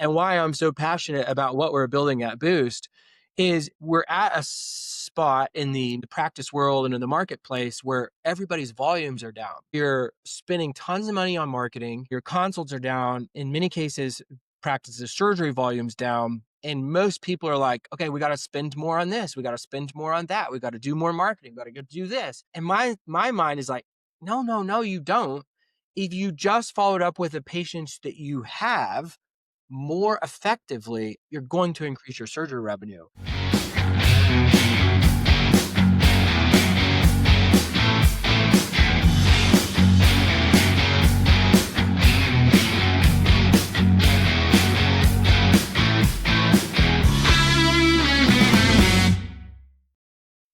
And why I'm so passionate about what we're building at Boost is we're at a spot in the practice world and in the marketplace where everybody's volumes are down. You're spending tons of money on marketing, your consults are down. In many cases, practices surgery volumes down. And most people are like, okay, we got to spend more on this. We got to spend more on that. We got to do more marketing. We got to go do this. And my mind is like, no, no, no, you don't. If you just followed up with the patients that you have more effectively, you're going to increase your surgery revenue.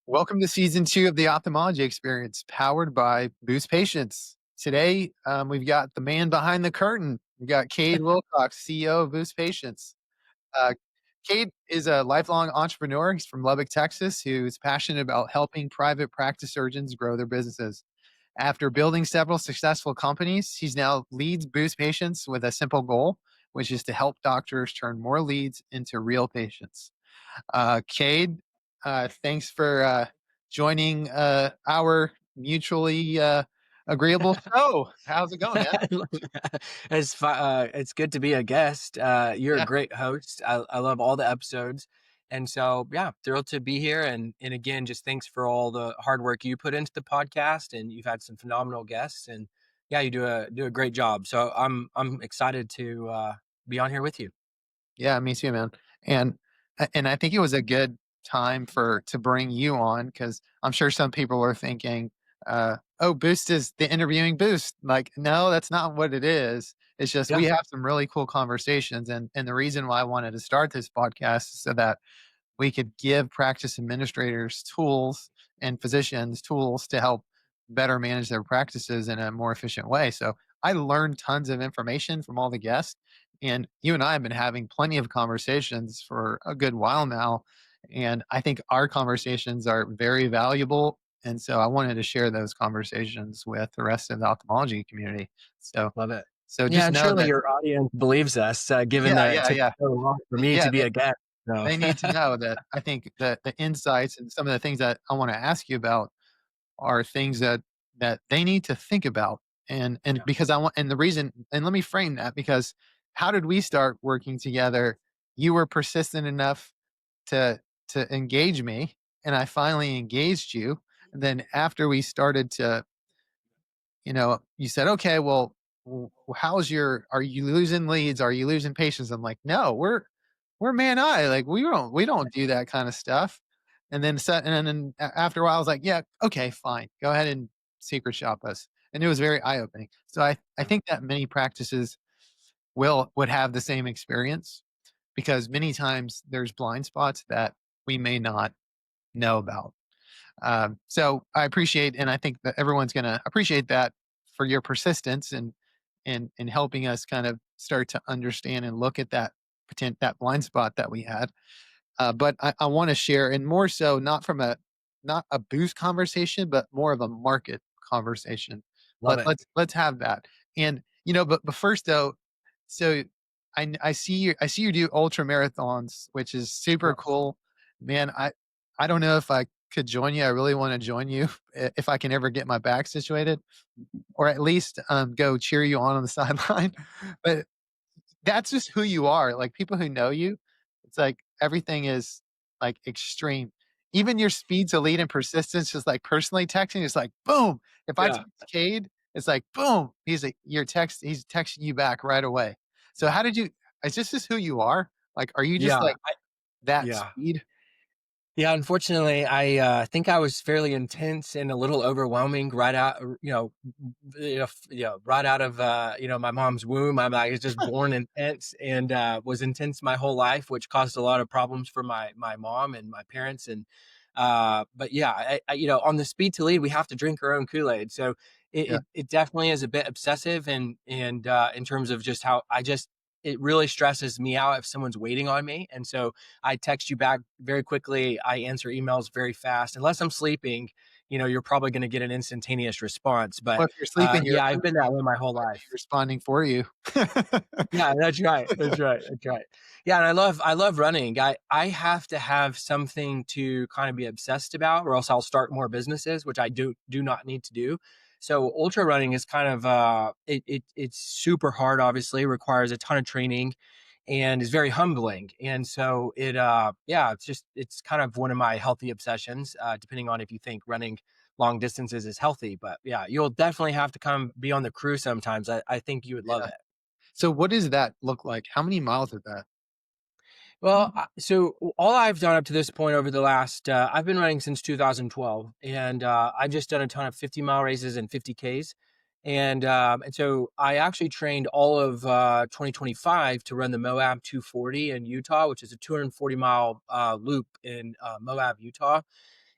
Welcome to season 2 of the Ophthalmology Experience, powered by Boost Patients. Today, we've got the man behind the curtain. We've got Kade Wilcox, CEO of Boost Patients. Uh, Kade is a lifelong entrepreneur. He's from Lubbock, Texas, who's passionate about helping private practice surgeons grow their businesses. After building several successful companies, he's now leads Boost Patients with a simple goal, which is to help doctors turn more leads into real patients. Cade, thanks for joining our mutually agreeable show. How's it going, man? It's good to be a guest. You're a Yeah, great host. I love all the episodes. And so, yeah, thrilled to be here. And again, just thanks for all the hard work you put into the podcast. And you've had some phenomenal guests. And yeah, you do a great job. So I'm excited to be on here with you. yeah, me too, man. And and I think it was a good time for to bring you on because I'm sure some people are thinking, "Oh, Boost is the interviewing Boost." Like, no, that's not what it is. It's just we Yeah, have some really cool conversations, and the reason why I wanted to start this podcast is so that we could give practice administrators tools and physicians tools to help better manage their practices in a more efficient way. So I learned tons of information from all the guests. And you and I have been having plenty of conversations for a good while now. And I think our conversations are very valuable. And so I wanted to share those conversations with the rest of the ophthalmology community. So, love it. so Yeah, just and know surely that, your audience believes us, given yeah, that it yeah, took yeah, so long for me yeah. to be a guest. So They need to know that I think that the insights and some of the things that I want to ask you about are things that they need to think about. And yeah, because I want and the reason and let me frame that because how did we start working together? You were persistent enough to to engage me and I finally engaged you. And then after we started to you said, "Okay, well, how's your are you losing leads? Are you losing patients?" I'm like, "No, we're man eye. Like we don't do that kind of stuff." And then after a while, I was like, "Yeah, okay, fine. Go ahead and secret shop us." And it was very eye opening. So I yeah, think that many practices would have the same experience because many times there's blind spots that we may not know about. So I appreciate, and I think that everyone's going to appreciate that for your persistence and helping us kind of start to understand and look at that blind spot that we had. But I want to share, and more so, not a boost conversation, but more of a market conversation. love it. Let's have that. And but first though, so I see you do ultra marathons, which is super Yes. cool, man. I don't know if I could join you. I really want to join you if I can ever get my back situated, or at least go cheer you on the sideline. But that's just who you are. Like people who know you, it's like everything is like extreme. Even your speed to lead and persistence, just like personally texting, it's like boom. If I Yeah, text Cade, it's like boom. He's texting you back right away. So how did you is this just who you are? Like are you just yeah, like that yeah. speed? Yeah, unfortunately, I think I was fairly intense and a little overwhelming right out, right out of my mom's womb. I was just born intense and was intense my whole life, which caused a lot of problems for my mom and my parents. And but yeah, on the speed to lead, we have to drink our own Kool-Aid. So Yeah. it definitely is a bit obsessive, and in terms of just how it really stresses me out if someone's waiting on me, and so I text you back very quickly. I answer emails very fast, unless I'm sleeping. you're probably going to get an instantaneous response. But Well, if you're sleeping, your yeah, I've been that emotions way my whole might be life. responding for you. Yeah, that's right. That's right. That's right. Yeah, and I love running. I have to have something to kind of be obsessed about, or else I'll start more businesses, which I do not need to do. So ultra running is kind of it's super hard, obviously, requires a ton of training and is very humbling. And so yeah, it's kind of one of my healthy obsessions, depending on if you think running long distances is healthy. But yeah, you'll definitely have to come be on the crew sometimes. I think you would love Yeah. it. So what does that look like? How many miles is that? Well, so all I've done up to this point over the last, I've been running since 2012, and I've just done a ton of 50-mile races and 50Ks. And so I actually trained all of 2025 to run the Moab 240 in Utah, which is a 240-mile loop in Moab, Utah.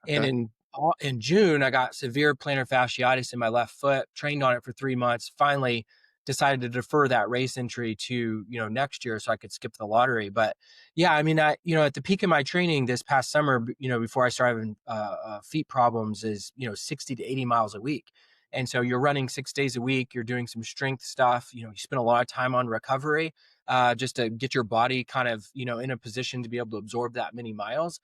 And Okay. in June, I got severe plantar fasciitis in my left foot, trained on it for 3 months, finally decided to defer that race entry to, next year so I could skip the lottery. But yeah, I mean, at the peak of my training this past summer, before I started having feet problems, is, 60 to 80 miles a week. And so you're running 6 days a week, you're doing some strength stuff, you spend a lot of time on recovery, just to get your body kind of, in a position to be able to absorb that many miles.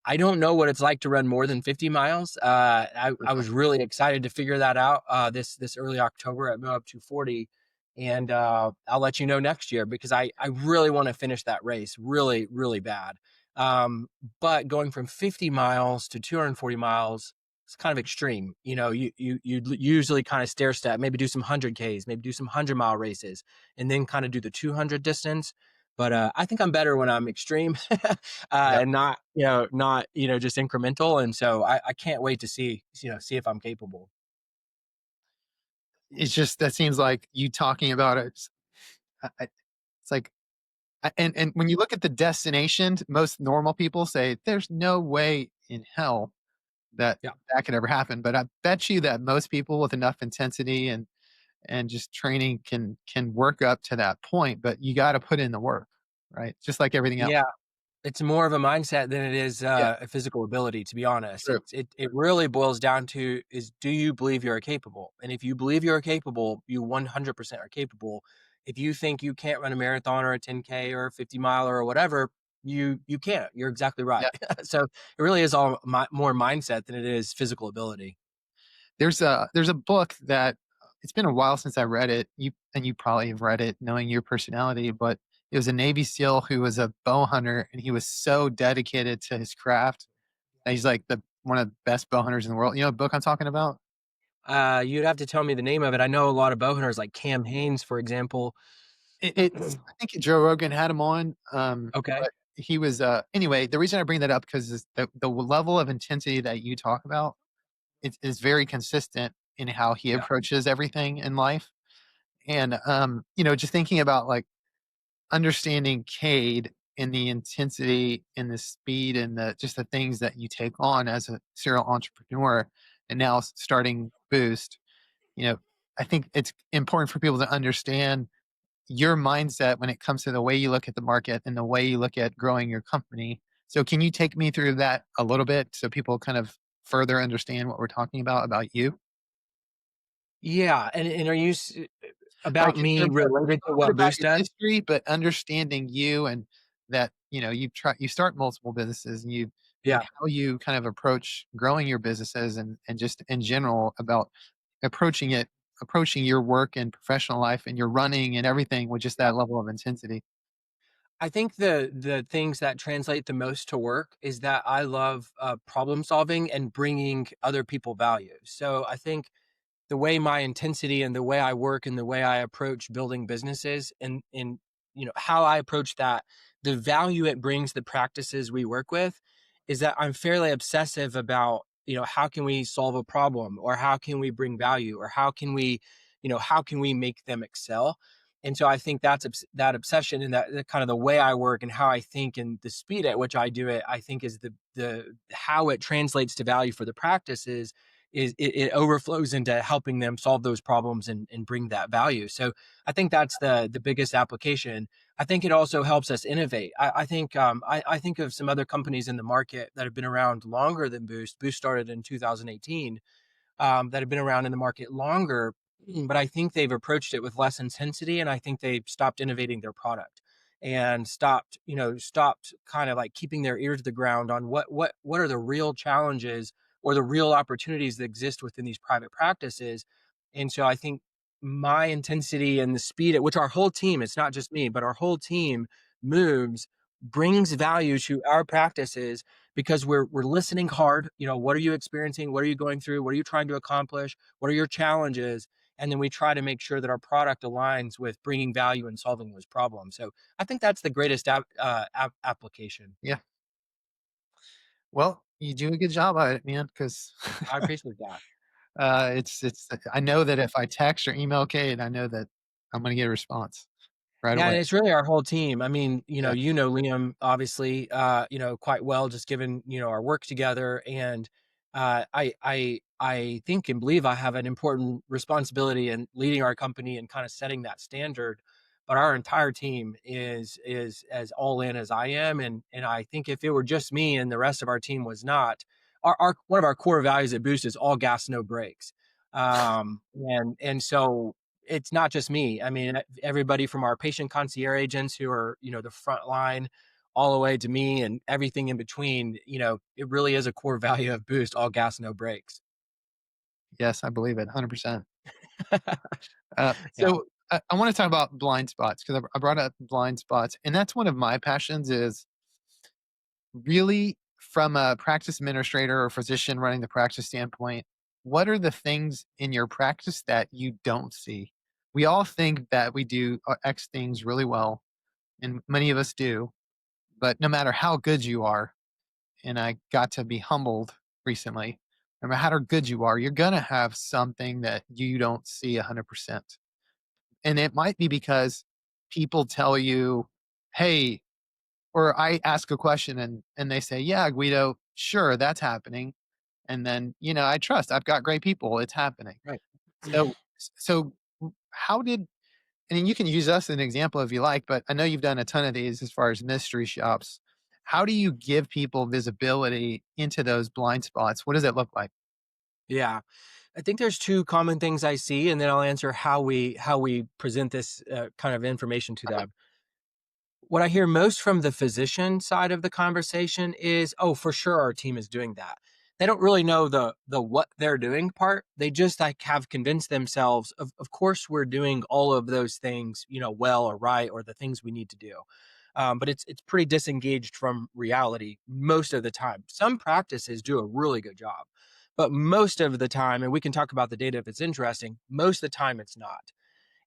I don't know what it's like to run more than 50 miles. I was really excited to figure that out this early October at Moab 240, and I'll let you know next year because I really want to finish that race really really bad. Um, but going from 50 miles to 240 miles, it's kind of extreme. You usually kind of stair step, maybe do some 100 Ks, maybe do some 100-mile races, and then kind of do the 200 distance. But I think I'm better when I'm extreme, Yeah. and not just incremental. And so I can't wait to see if I'm capable. It's just that seems like you talking about it. It's like, and when you look at the destination, most normal people say there's no way in hell that Yeah. that could ever happen. But I bet you that most people with enough intensity and just training can work up to that point. But you got to put in the work, right? Just like everything else. Yeah. It's more of a mindset than it is Yeah, a physical ability, to be honest. true. It really boils down to is do you believe you're capable? And if you believe you're capable, you 100% are capable. If you think you can't run a marathon or a 10K or a 50 mile or whatever, you can't. You're exactly right. Yeah. So it really is all more mindset than it is physical ability. There's a book that it's been a while since I read it. You probably have read it, knowing your personality, but it was a Navy SEAL who was a bow hunter, and he was so dedicated to his craft. And he's like the one of the best bow hunters in the world. You know what book I'm talking about? You'd have to tell me the name of it. I know a lot of bow hunters like Cam Haines, for example. It's I think Joe Rogan had him on. Okay. But he was anyway. The reason I bring that up because the level of intensity that you talk about is very consistent in how he Yeah. approaches everything in life. And just thinking about like understanding Cade and the intensity and the speed and the just the things that you take on as a serial entrepreneur and now starting Boost, you know, I think it's important for people to understand your mindset when it comes to the way you look at the market and the way you look at growing your company. So can you take me through that a little bit so people kind of further understand what we're talking about you? Yeah. And are you about Like in me terms of related a to little bit what about Boost your does? history, but understanding you and that, you start multiple businesses and Yeah. how you kind of approach growing your businesses and just in general about approaching it, approaching your work and professional life and your running and everything with just Yeah. that level of intensity. I think the things that translate the most to work is that I love problem solving and bringing other people value. So I think the way my intensity and the way I work and the way I approach building businesses and how I approach that, the value it brings the practices we work with is that I'm fairly obsessive about, how can we solve a problem or how can we bring value or how can we make them excel. And so I think that obsession and that kind of the way I work and how I think and the speed at which I do it, I think is the how it translates to value for the practices it overflows into helping them solve those problems and bring that value. So I think that's the biggest application. I think it also helps us innovate. I think of some other companies in the market that have been around longer than Boost. Boost started in 2018, that have been around in the market longer, but I think they've approached it with less intensity, and I think they've stopped innovating their product and stopped kind of like keeping their ear to the ground on what are the real challenges or the real opportunities that exist within these private practices. And so I think my intensity and the speed at which our whole team, it's not just me, but our whole team moves, brings value to our practices because we're listening hard. What are you experiencing? What are you going through? What are you trying to accomplish? What are your challenges? And then we try to make sure that our product aligns with bringing value and solving those problems. So I think that's the greatest application. Yeah. Well, you do a good job at it, man, 'cause I appreciate that. it's I know that if I text or email Kate, I know that I'm gonna get a response right Yeah, and away. it's really our whole team. I mean, Yeah. Liam obviously, quite well, just given our work together, and I think and believe I have an important responsibility in leading our company and kind of setting that standard. But our entire team is as all in as I am, and I think if it were just me and the rest of our team was not, our one of our core values at Boost is all gas, no brakes. And so it's not just me. I mean, everybody from our patient concierge agents who are, the front line all the way to me and everything in between, it really is a core value of Boost, all gas, no brakes. Yes, I believe it 100%. Yeah. So I wanna talk about blind spots because I brought up blind spots, and that's one of my passions is really from a practice administrator or physician running the practice standpoint, what are the things in your practice that you don't see? We all think that we do X things really well, and many of us do, but no matter how good you are, and I got to be humbled recently, no matter how good you are, you're going to have something that you don't see 100%. And it might be because people tell you, hey, or I ask a question and they say, yeah, Guido, sure, that's happening. And then, I trust. I've got great people. It's happening. Right. So how did and you can use us as an example if you like, but I know you've done a ton of these as far as mystery shops. How do you give people visibility into those blind spots? What does it look like? Yeah. I think there's two common things I see, and then I'll answer how we present this kind of information to them. What I hear most from the physician side of the conversation is, "Oh, for sure our team is doing that." They don't really know the what they're doing part. They just like have convinced themselves of course we're doing all of those things, well or right or the things we need to do. But it's pretty disengaged from reality most of the time. Some practices do a really good job, but most of the time, and we can talk about the data if it's interesting, most of the time it's not.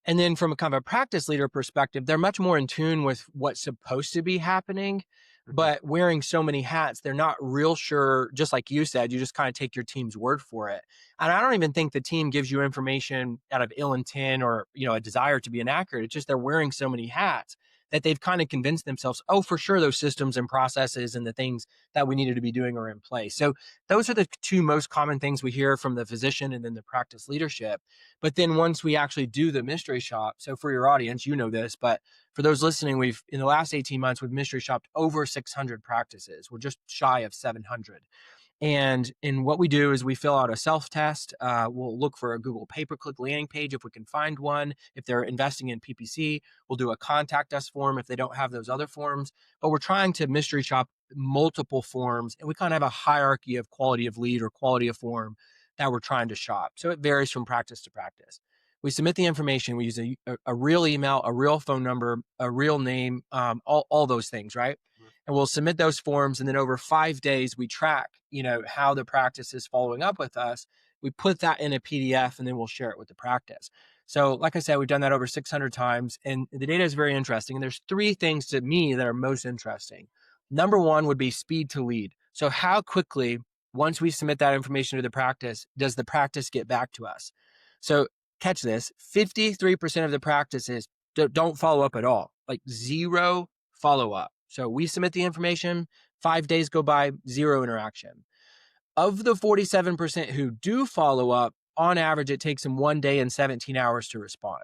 And then from a kind of a practice leader perspective, they're much more in tune with what's supposed to be happening, Mhm. but wearing so many hats, they're not real sure. Just like you said, you just kind of take your team's word for it. And I don't even think the team gives you information out of ill intent or, a desire to be inaccurate. It's just they're wearing so many hats that they've kind of convinced themselves, oh, for sure, those systems and processes and the things that we needed to be doing are in place. So those are the two most common things we hear from the physician and then the practice leadership. But then once we actually do the mystery shop, so for your audience, you know this, but for those listening, we've in the last 18 months we've mystery shopped over 600 practices. We're just shy of 700. And what we do is we fill out a self test. We'll look for a Google pay per click landing page if we can find one. If they're investing in PPC, we'll do a contact us form if they don't have those other forms. But we're trying to mystery shop multiple forms, and we kind of have a hierarchy of quality of lead or quality of form that we're trying to shop. So it varies from practice to practice. We submit the information. We use a real email, a real phone number, a real name, all those things, right? And we'll submit those forms, and then over 5 days we track how the practice is following up with us. We put that in a PDF, and then we'll share it with the practice. So like I said, we've done that over 600 times, and the data is very interesting, and there's three things to me that are most interesting. Number one would be speed to lead. So how quickly, once we submit that information to the practice, does the practice get back to us? So catch this, 53% of the practices don't follow up at all, like zero follow up. So we submit the information, 5 days go by, zero interaction. Of the 47% who do follow up, on average, it takes them 1 day and 17 hours to respond.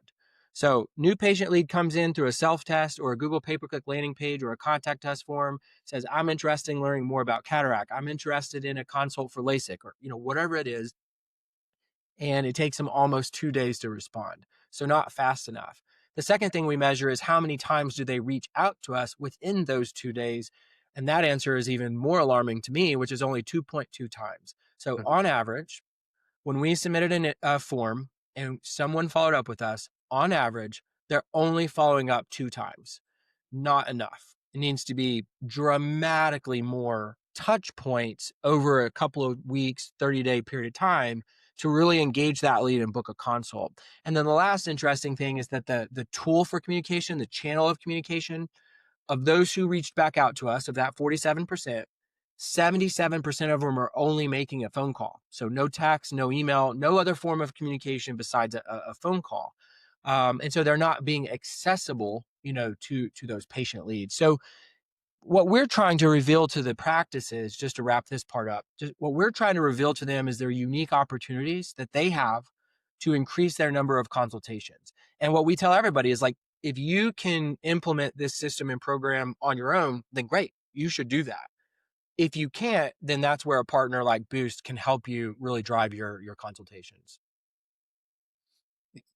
So, new patient lead comes in through a self test or a Google pay-per-click landing page or a contact us form, says, I'm interested in learning more about cataract. I'm interested in a consult for LASIK, or whatever it is, and it takes them almost 2 days to respond. So, not fast enough. The second thing we measure is how many times do they reach out to us within those 2 days. And that answer is even more alarming to me, which is only 2.2 times. So, Mhm. on average, when we submitted a form and someone followed up with us, on average, they're only following up 2 times. Not enough. It needs to be dramatically more touch points over a couple of weeks, 30-day period of time to really engage that lead and book a consult. And then the last interesting thing is that the tool for communication, the channel of communication, of those who reached back out to us, of that 47%, 77% of them are only making a phone call. So no text, no email, no other form of communication besides a phone call. And so they're not being accessible, to those patient leads. So what we're trying to reveal to the practices, just to wrap this part up, just what we're trying to reveal to them is their unique opportunities that they have to increase their number of consultations. And what we tell everybody is like, if you can implement this system and program on your own, then great, you should do that. If you can't, then that's where a partner like Boost can help you really drive your consultations.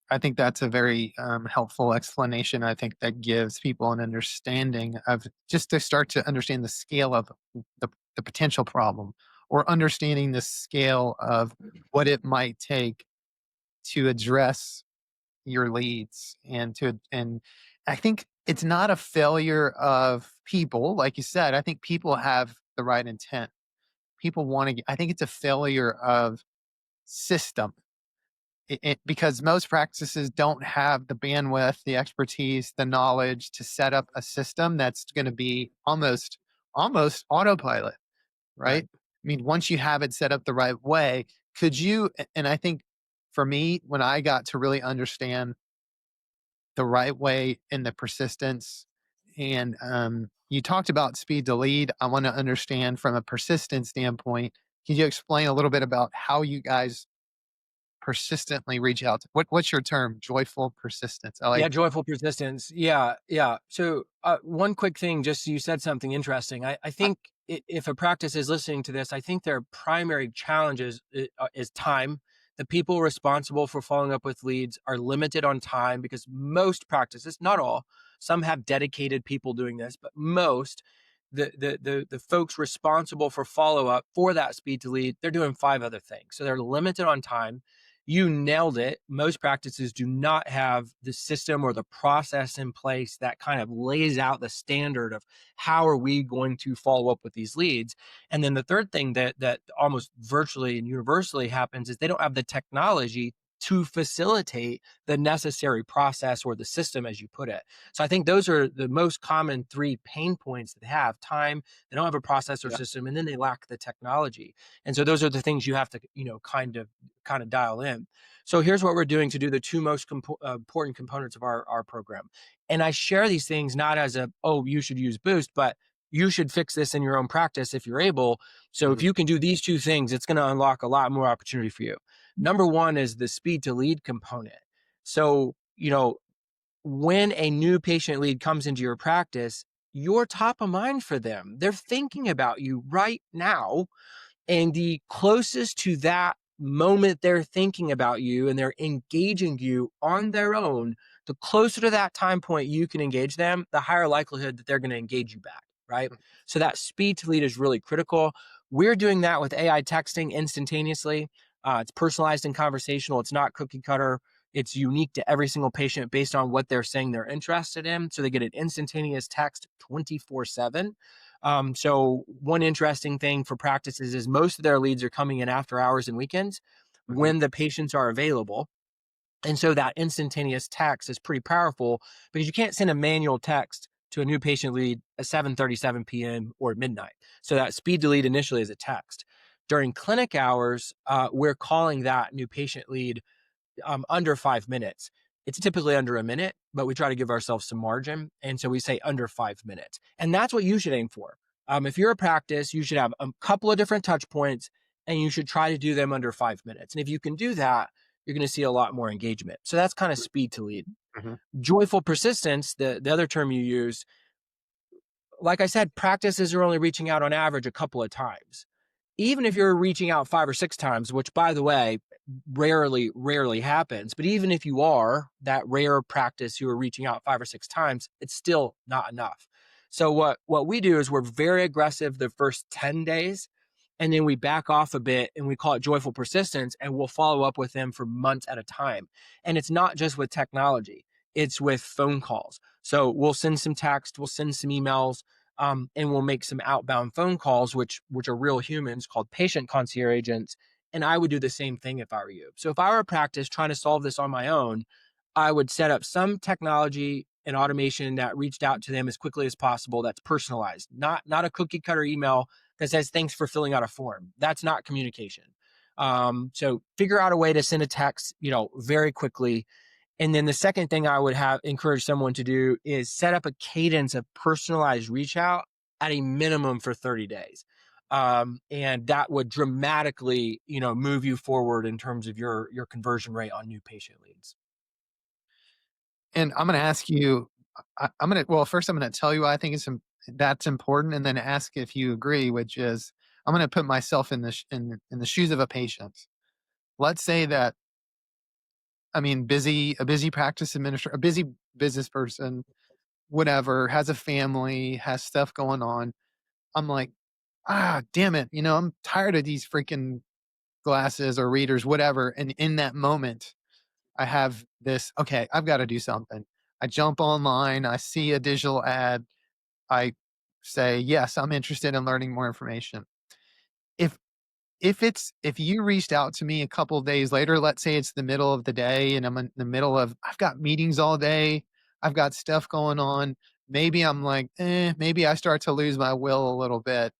I think that's a very helpful explanation. I think that gives people an understanding of just to start to understand the scale of the potential problem or understanding the scale of what it might take to address your leads and I think it's not a failure of people, like you said. I think people have the right intent. People want to. I think it's a failure of system because most practices don't have the bandwidth, the expertise, the knowledge to set up a system that's going to be almost autopilot, right? Right. I mean, once you have it set up the right way, could you? And I think for me, when I got to really understand the right way and the persistence, and you talked about speed to lead. I want to understand from a persistence standpoint. Can you explain a little bit about how you guys persistently reach out? What's your term? Joyful persistence. I Yeah, like. joyful persistence. Yeah, yeah. So, one quick thing, just you said something interesting. I think if a practice is listening to this, I think their primary challenge is time. The people responsible for following up with leads are limited on time because most practices, not all, some have dedicated people doing this, but most, the folks responsible for follow up for that speed to lead, they're doing five other things. So they're limited on time. You nailed it. Most practices do not have the system or the process in place that kind of lays out the standard of how are we going to follow up with these leads. And then the third thing that almost virtually and universally happens is they don't have the technology to facilitate the necessary process or the system, as you put it. So I think those are the most common three pain points that they have: time, they don't have a process or Yeah, system, and then they lack the technology. And so those are the things you have to, kind of dial in. So here's what we're doing to do the two most important components of our program. And I share these things not as a, oh, you should use Boost, but you should fix this in your own practice if you're able. So if mhm, you can do these two things, it's going to unlock a lot more opportunity for you. Number one is the speed to lead component. So, when a new patient lead comes into your practice, you're top of mind for them. They're thinking about you right now, and the closest to that moment they're thinking about you and they're engaging you on their own, the closer to that time point you can engage them, the higher likelihood that they're going to engage you back, right? mm, So that speed to lead is really critical. We're doing that with AI texting instantaneously. It's personalized and conversational. It's not cookie cutter. It's unique to every single patient based on what they're saying they're interested in. So they get an instantaneous text 24/7. So one interesting thing for practices is most of their leads are coming in after hours and weekends mhm, when the patients are available. And so that instantaneous text is pretty powerful because you can't send a manual text to a new patient lead at 7:37 p.m. or midnight. So that speed to lead initially is a text. During clinic hours, we're calling that new patient lead under 5 minutes. It's typically under a minute, but we try to give ourselves some margin. And so we say under 5 minutes. And that's what you should aim for. If you're a practice, you should have a couple of different touch points and you should try to do them under 5 minutes. And if you can do that, you're going to see a lot more engagement. So that's kind of speed to lead. Mhm. Joyful persistence, the other term you use, like I said, practices are only reaching out on average a couple of times. Even if you're reaching out 5 or 6 times, which by the way, rarely happens, but even if you are that rare practice, you are reaching out 5 or 6 times, it's still not enough. So what we do is we're very aggressive the first 10 days, and then we back off a bit and we call it joyful persistence, and we'll follow up with them for months at a time. And it's not just with technology, it's with phone calls. So we'll send some text, we'll send some emails, and we'll make some outbound phone calls, which are real humans called patient concierge agents. And I would do the same thing if I were you. So if I were a practice trying to solve this on my own, I would set up some technology and automation that reached out to them as quickly as possible. That's personalized, not a cookie cutter email that says thanks for filling out a form. That's not communication. So figure out a way to send a text, very quickly. And then the second thing I would have encourage someone to do is set up a cadence of personalized reach out at a minimum for 30 days. And that would dramatically, move you forward in terms of your conversion rate on new patient leads. And I'm gonna ask you, I'm gonna well, first I'm gonna tell you why I think that's important, and then ask if you agree, which is I'm gonna put myself in in the shoes of a patient. Let's say that, I mean, a busy practice administrator, a busy business person, whatever, has a family, has stuff going on. I'm like, damn it, I'm tired of these freaking glasses or readers, whatever. And in that moment, I have this, okay, I've got to do something. I jump online, I see a digital ad, I say, yes, I'm interested in learning more information. If if you reached out to me a couple of days later, let's say it's the middle of the day and I'm in the middle of I've got meetings all day, I've got stuff going on, maybe I'm like, maybe I start to lose my will a little bit.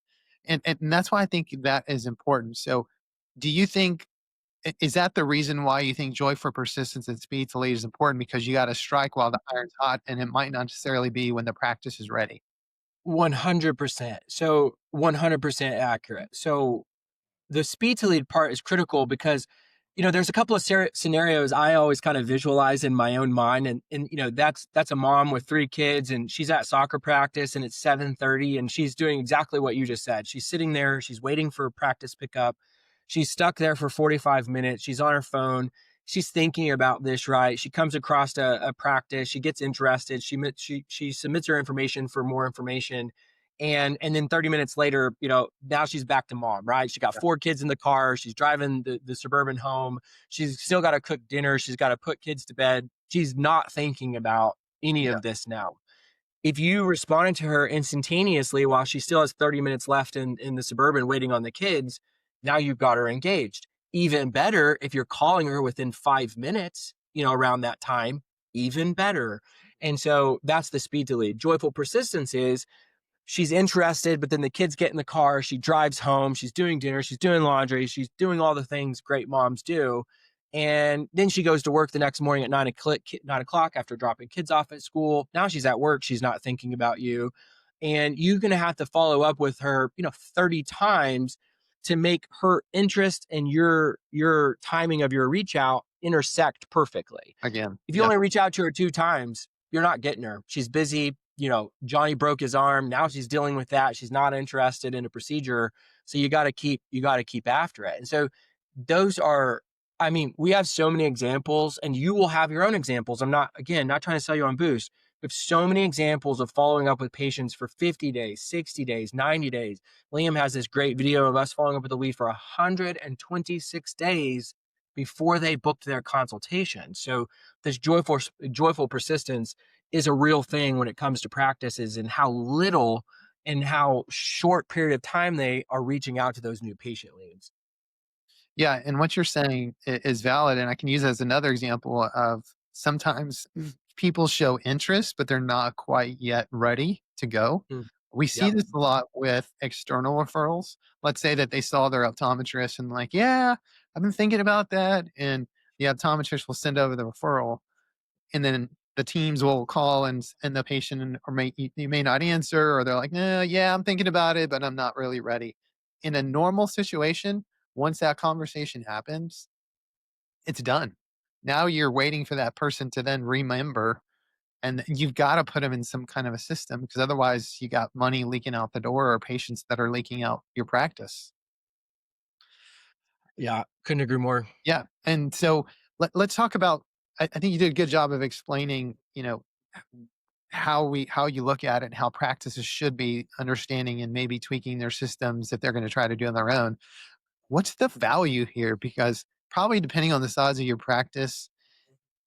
And that's why I think that is important. So do you think is that the reason why you think joy for persistence and speed to lead is important because you got to strike while the iron's hot and it might not necessarily be when the practice is ready? 100%. So 100% accurate. So the speed to lead part is critical because there's a couple of scenarios I always kind of visualize in my own mind, and that's a mom with 3 kids and she's at soccer practice and it's 7:30 and she's doing exactly what you just said. She's sitting there, she's waiting for practice pickup, she's stuck there for 45 minutes, she's on her phone, she's thinking about this, right? She comes across a practice, she gets interested, she submits her information for more information, and then 30 minutes later, now she's back to mom, right? She got 4 kids in the car, she's driving the suburban home, she's still got to cook dinner, she's got to put kids to bed, she's not thinking about any Yeah. of this now. If you responded to her instantaneously while she still has 30 minutes left in the suburban waiting on the kids, now you've got her engaged. Even better if you're calling her within 5 minutes, around that time, even better. And so that's the speed to lead. Joyful persistence is she's interested, but then the kids get in the car, she drives home, she's doing dinner, she's doing laundry, she's doing all the things great moms do. And then she goes to work the next morning at 9 o'clock after dropping kids off at school. Now she's at work, she's not thinking about you. And you're going to have to follow up with her, 30 times to make her interest and your timing of your reach out intersect perfectly. Again. If you Yeah. only reach out to her 2 times, you're not getting her. She's busy. Johnny broke his arm. Now she's dealing with that. She's not interested in a procedure. So you got to keep after it. And so those are, I mean, we have so many examples and you will have your own examples. I'm not, again, not trying to sell you on Boost. We have so many examples of following up with patients for 50 days, 60 days, 90 days. Liam has this great video of us following up with the lead for 126 days before they booked their consultation. So this joyful persistence is a real thing when it comes to practices and how little and how short period of time they are reaching out to those new patient leads. Yeah, and what you're saying is valid, and I can use as another example of sometimes people show interest, but they're not quite yet ready to go. Mm. We see Yep. this a lot with external referrals. Let's say that they saw their optometrist and like, yeah, I've been thinking about that, and the optometrist will send over the referral, and then the teams will call and the patient or you may not answer, or they're like, yeah, I'm thinking about it, but I'm not really ready. In a normal situation, Once that conversation happens, it's done. Now you're waiting for that person to then remember, and you've got to put them in some kind of a system because otherwise you got money leaking out the door or patients that are leaking out your practice. Yeah, couldn't agree more. Yeah. And so let's talk about, I think you did a good job of explaining, how you look at it and how practices should be understanding and maybe tweaking their systems if they're going to try to do it on their own. What's the value here? Because probably depending on the size of your practice,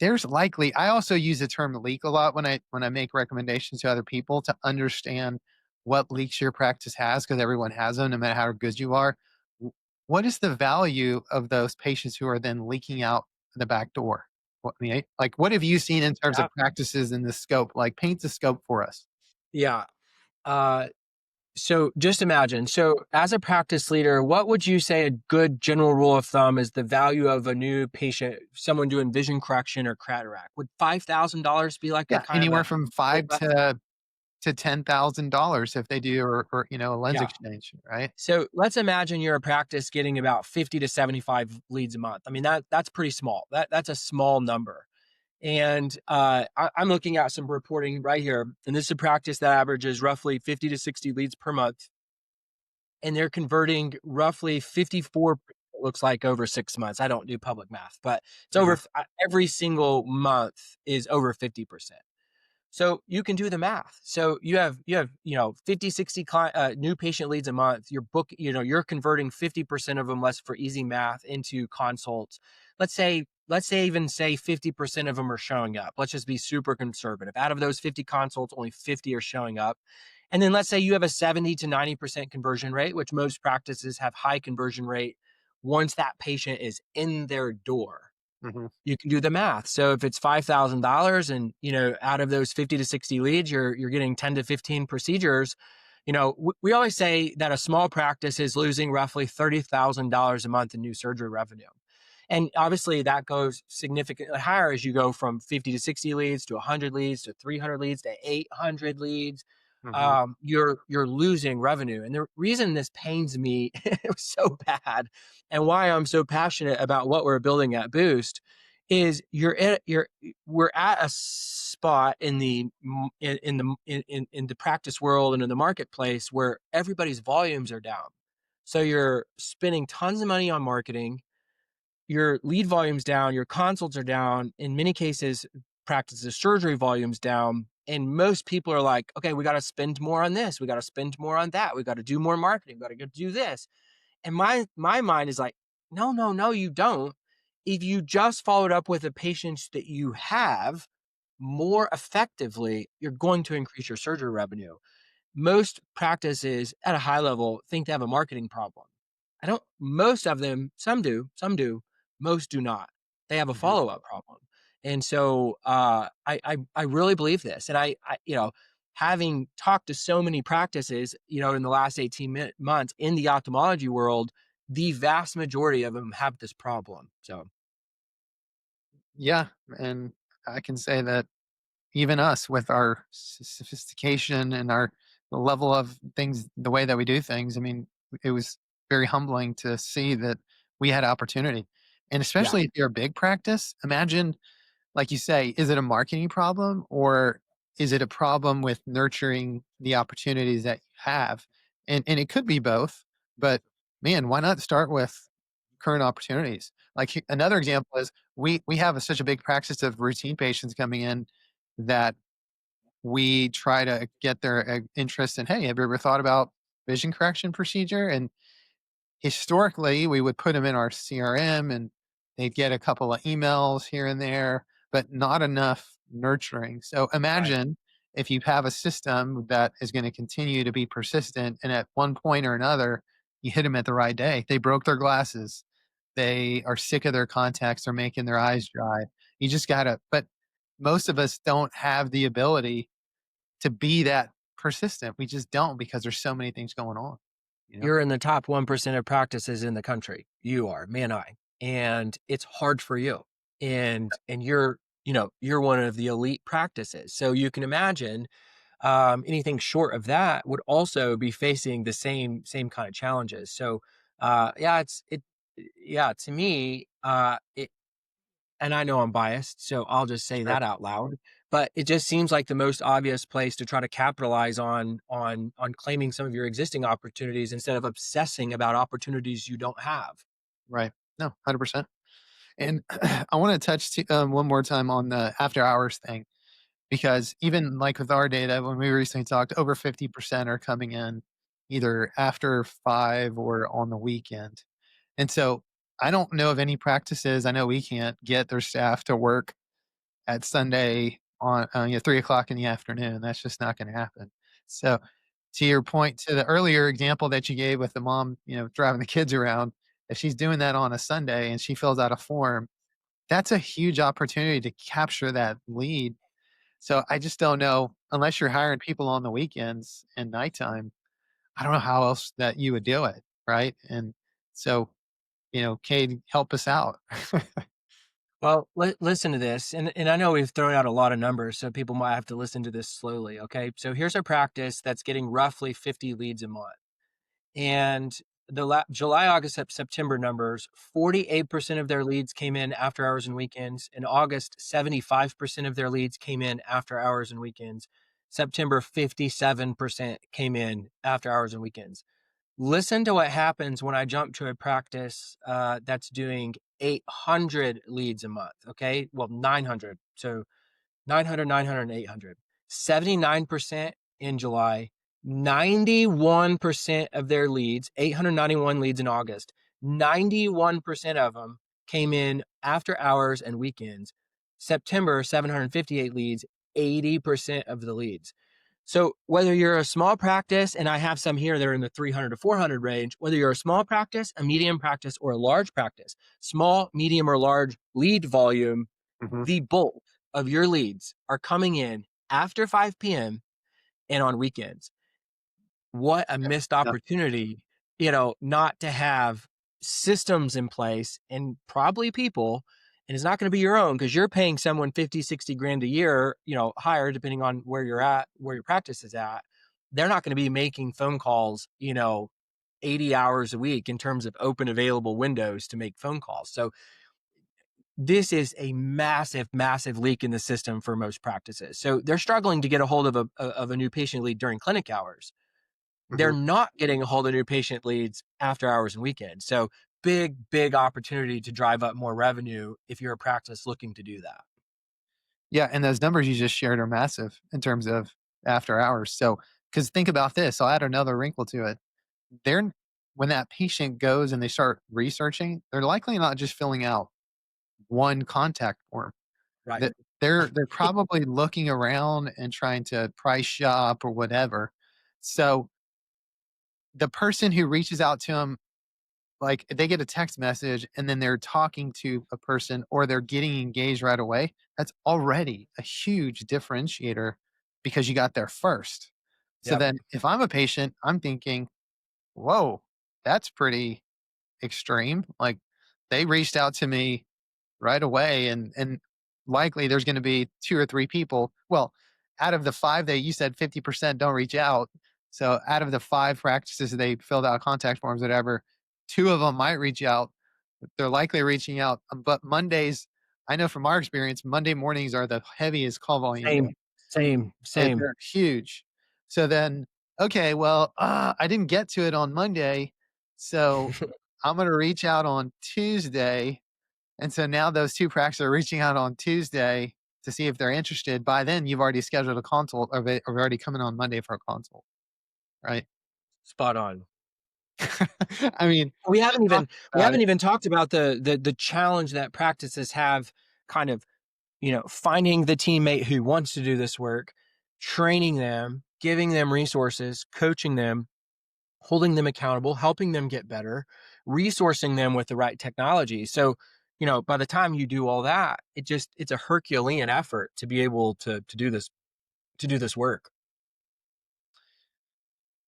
there's likely, I also use the term leak a lot when I make recommendations to other people to understand what leaks your practice has, because everyone has them no matter how good you are. W- What is the value of those patients who are then leaking out the back door? Like what have you seen in terms Yeah. of practices in the scope? Like paint the scope for us. Yeah. Uh, so just imagine. So as a practice leader, what would you say a good general rule of thumb is the value of a new patient, someone doing vision correction or cataract? Would $5,000 be like a Yeah, kind of anywhere a from rule five of thumb? to $10,000 if they do, or a lens Yeah. exchange, right? So let's imagine you're a practice getting about 50 to 75 leads a month. I mean, that's pretty small. That's a small number. And I'm looking at some reporting right here, and this is a practice that averages roughly 50 to 60 leads per month, and they're converting roughly 54. It looks like over 6 months. I don't do public math, but it's Uh-huh. over every single month is over 50%. So you can do the math. So you have 50, 60 new patient leads a month. You're converting 50% of them, less for easy math, into consults. Let's say 50% of them are showing up. Let's just be super conservative. Out of those 50 consults, only 50 are showing up. And then let's say you have a 70 to 90% conversion rate, which most practices have high conversion rate once that patient is in their door. Mhm. You can do the math. So if it's $5,000 and, out of those 50 to 60 leads, you're getting 10 to 15 procedures. We always say that a small practice is losing roughly $30,000 a month in new surgery revenue. And obviously that goes significantly higher as you go from 50 to 60 leads to 100 leads to 300 leads to 800 leads. Mhm. You're losing revenue. And the reason this pains me it was so bad, and why I'm so passionate about what we're building at Boost, is we're at a spot in the practice world and in the marketplace where everybody's volumes are down. So you're spending tons of money on marketing, your lead volume's down, your consults are down. In many cases, practices surgery volume's down. And most people are like, okay, we got to spend more on this. We got to spend more on that. We got to do more marketing. We got to go do this. And my mind is like, no, no, no, you don't. If you just followed up with the patients that you have more effectively, you're going to increase your surgery revenue. Most practices at a high level think they have a marketing problem. I don't, most of them, some do, most do not. They have a Mhm. follow up problem. And so I really believe this. And having talked to so many practices, in the last 18 months in the ophthalmology world, the vast majority of them have this problem. So, Yeah, and I can say that even us with our sophistication and our the level of things, the way that we do things, I mean, it was very humbling to see that we had opportunity. And yeah, especially if you're a big practice, imagine, like you say, is it a marketing problem or is it a problem with nurturing the opportunities that you have? And it could be both, but man, why not start with current opportunities? Like another example is we have such a big practice of routine patients coming in that we try to get their interest in, hey, have you ever thought about vision correction procedure? And historically, we would put them in our CRM and they'd get a couple of emails here and there, but not enough nurturing. So right. imagine if you have a system that is going to continue to be persistent and at one point or another, you hit them at the right day. They broke their glasses. They are sick of their contacts. They're making their eyes dry. You just got to, but most of us don't have the ability to be that persistent. We just don't because there's so many things going on, you know? You're in the top 1% of practices in the country. You are, man, and it's hard for you. And you're one of the elite practices. So you can imagine anything short of that would also be facing the same kind of challenges. So yeah, yeah, to me, and I know I'm biased, so I'll just say Sure. that out loud. But it just seems like the most obvious place to try to capitalize on claiming some of your existing opportunities instead of obsessing about opportunities you don't have. Right. No, 100%. And I want to touch one more time on the after hours thing, because even like with our data, when we recently talked, over 50% are coming in either after 5 or on the weekend. And so I don't know of any practices. I know we can't get their staff to work at Sunday on 3 o'clock in the afternoon. That's just not going to happen. So to your point, to the earlier example that you gave with the mom, driving the kids around, if she's doing that on a Sunday and she fills out a form, that's a huge opportunity to capture that lead. So I just don't know, unless you're hiring people on the weekends and nighttime, I don't know how else that you would do it. Right. And so, Cade, help us out. Well, listen to this, and I know we've thrown out a lot of numbers, so people might have to listen to this slowly. Okay, so here's a practice that's getting roughly 50 leads a month. And July, August, September numbers, 48% of their leads came in after hours and weekends. In August, 75% of their leads came in after hours and weekends. September, 57% came in after hours and weekends. Listen to what happens when I jump to a practice that's doing 800 leads a month. Okay. Well, 900. So 900, 900, and 800. 79% in July, 91% of their leads, 891 leads in August, 91% of them came in after hours and weekends. September, 758 leads, 80% of the leads. So whether you're a small practice, and I have some here that are in the 300 to 400 range, whether you're a small practice, a medium practice, or a large practice, small, medium, or large lead volume, Mhm. the bulk of your leads are coming in after 5 p.m. and on weekends. What a missed Yeah. opportunity, not to have systems in place and probably people. And it's not going to be your own because you're paying someone 50, 60 grand a year, higher, depending on where you're at, where your practice is at. They're not going to be making phone calls, 80 hours a week in terms of open available windows to make phone calls. So this is a massive, massive leak in the system for most practices. So they're struggling to get a hold of a new patient lead during clinic hours. They're Mhm. not getting a hold of new patient leads after hours and weekends. So big, big opportunity to drive up more revenue if you're a practice looking to do that. Yeah, and those numbers you just shared are massive in terms of after hours. So, because think about this, I'll add another wrinkle to it. They're When that patient goes and they start researching, they're likely not just filling out one contact form. Right. That they're probably looking around and trying to price shop or whatever. So the person who reaches out to them, like, they get a text message and then they're talking to a person or they're getting engaged right away, that's already a huge differentiator because you got there first. So Yep. then if I'm a patient, I'm thinking, whoa, that's pretty extreme. Like, they reached out to me right away, and likely there's going to be 2 or 3 people. Well, out of the five that you said 50% don't reach out. So out of the five practices they filled out contact forms, whatever, two of them might reach out. They're likely reaching out. But Mondays, I know from our experience, Monday mornings are the heaviest call volume day. Same, same, same. They're huge. So then, okay, well, I didn't get to it on Monday. So I'm going to reach out on Tuesday, and so now those 2 practices are reaching out on Tuesday to see if they're interested. By then, you've already scheduled a consult, or they are already coming on Monday for a consult, right? Spot on. I mean, We just haven't even talking we about haven't it. even talked about the challenge that practices have kind of, finding the teammate who wants to do this work, training them, giving them resources, coaching them, holding them accountable, helping them get better, resourcing them with the right technology. So, by the time you do all that, it's a Herculean effort to be able to do this work.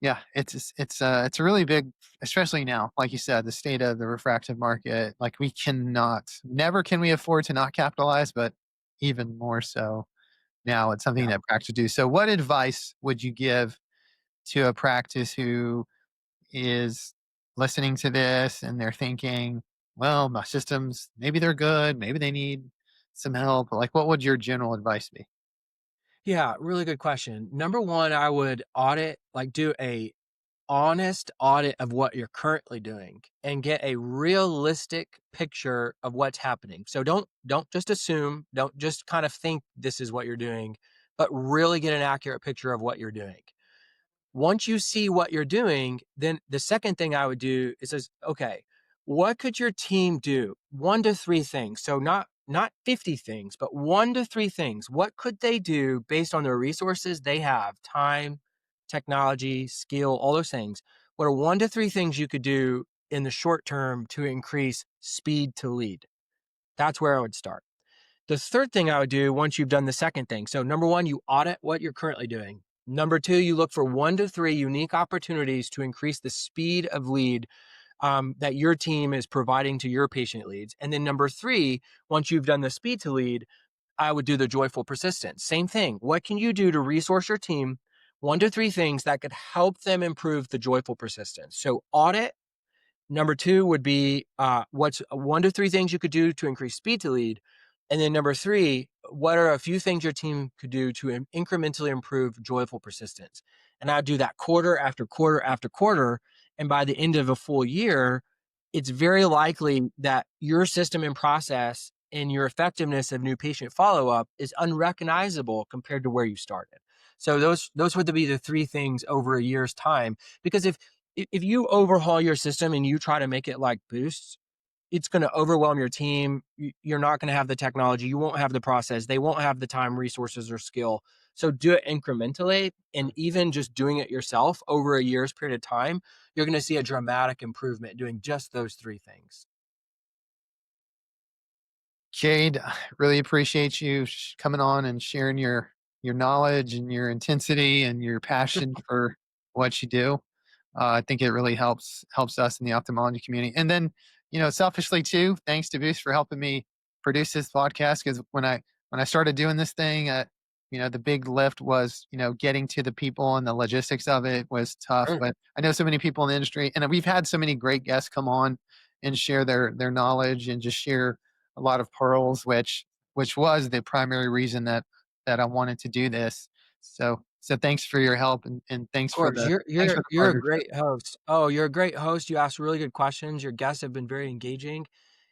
Yeah, it's a really big, especially now, like you said, the state of the refractive market. Like, we cannot, never can we afford to not capitalize, but even more so now, it's something Yeah. that practice do. So, what advice would you give to a practice who is listening to this and they're thinking, well, my systems, maybe they're good, maybe they need some help. Like, what would your general advice be? Yeah, really good question. Number one, I would audit, like do a honest audit of what you're currently doing and get a realistic picture of what's happening. So don't just assume, don't just kind of think this is what you're doing, but really get an accurate picture of what you're doing. Once you see what you're doing, then the second thing I would do is says, okay, what could your team do? 1 to 3 things. So not 50 things, but 1 to 3 things. What could they do based on their resources they have, time, technology, skill, all those things? What are 1 to 3 things you could do in the short term to increase speed to lead? That's where I would start. The third thing I would do once you've done the second thing. So, number one, you audit what you're currently doing. Number two, you look for 1 to 3 unique opportunities to increase the speed of lead that your team is providing to your patient leads. And then number three, once you've done the speed to lead, I would do the joyful persistence. Same thing. What can you do to resource your team? 1 to 3 things that could help them improve the joyful persistence. So, audit. Number two would be what's 1 to 3 things you could do to increase speed to lead. And then number three, what are a few things your team could do to incrementally improve joyful persistence? And I'd do that quarter after quarter after quarter. And by the end of a full year, it's very likely that your system and process and your effectiveness of new patient follow-up is unrecognizable compared to where you started. So those would be the 3 things over a year's time. Because if you overhaul your system and you try to make it like Boost, it's going to overwhelm your team. You're not going to have the technology. You won't have the process. They won't have the time, resources, or skill. So do it incrementally. And even just doing it yourself over a year's period of time, you're going to see a dramatic improvement doing just those 3 things. Jade, I really appreciate you coming on and sharing your knowledge and your intensity and your passion for what you do. I think it really helps us in the ophthalmology community. And then, selfishly too, thanks to Boost for helping me produce this podcast. Because when I started doing this thing, the big lift was getting to the people, and the logistics of it was tough. Sure. But I know so many people in the industry, and we've had so many great guests come on and share their knowledge and just share a lot of pearls, which was the primary reason that I wanted to do this. So thanks for your help, and Of course, you're thanks you're for the you're a partnership. great host. Oh, you're a great host. You ask really good questions. Your guests have been very engaging.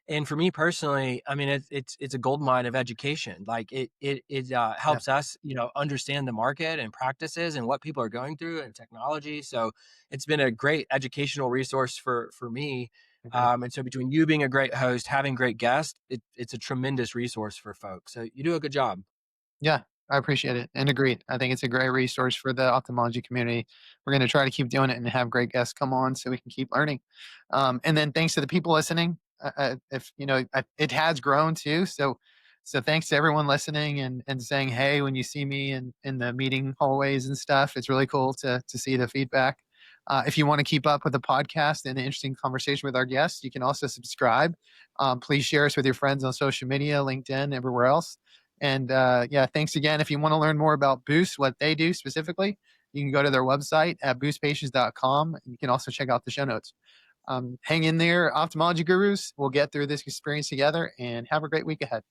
And for me personally, I mean, it's a gold mine of education. Like it Yeah, helps us, understand the market and practices and what people are going through and technology. So it's been a great educational resource for me. agreed. And so between you being a great host, having great guests, it's a tremendous resource for folks. So you do a good job. Yeah, I appreciate it and agreed. I think it's a great resource for the ophthalmology community. We're going to try to keep doing it and have great guests come on so we can keep learning. And then thanks to the people listening. If it has grown too. So thanks to everyone listening and saying hey when you see me in the meeting hallways and stuff. It's really cool to see the feedback. If you want to keep up with the podcast and the interesting conversation with our guests, you can also subscribe. Please share us with your friends on social media, LinkedIn, everywhere else. And yeah, thanks again. If you want to learn more about Boost, what they do specifically, you can go to their website at boostpatients.com. You can also check out the show notes. Hang in there, ophthalmology gurus. We'll get through this experience together and have a great week ahead.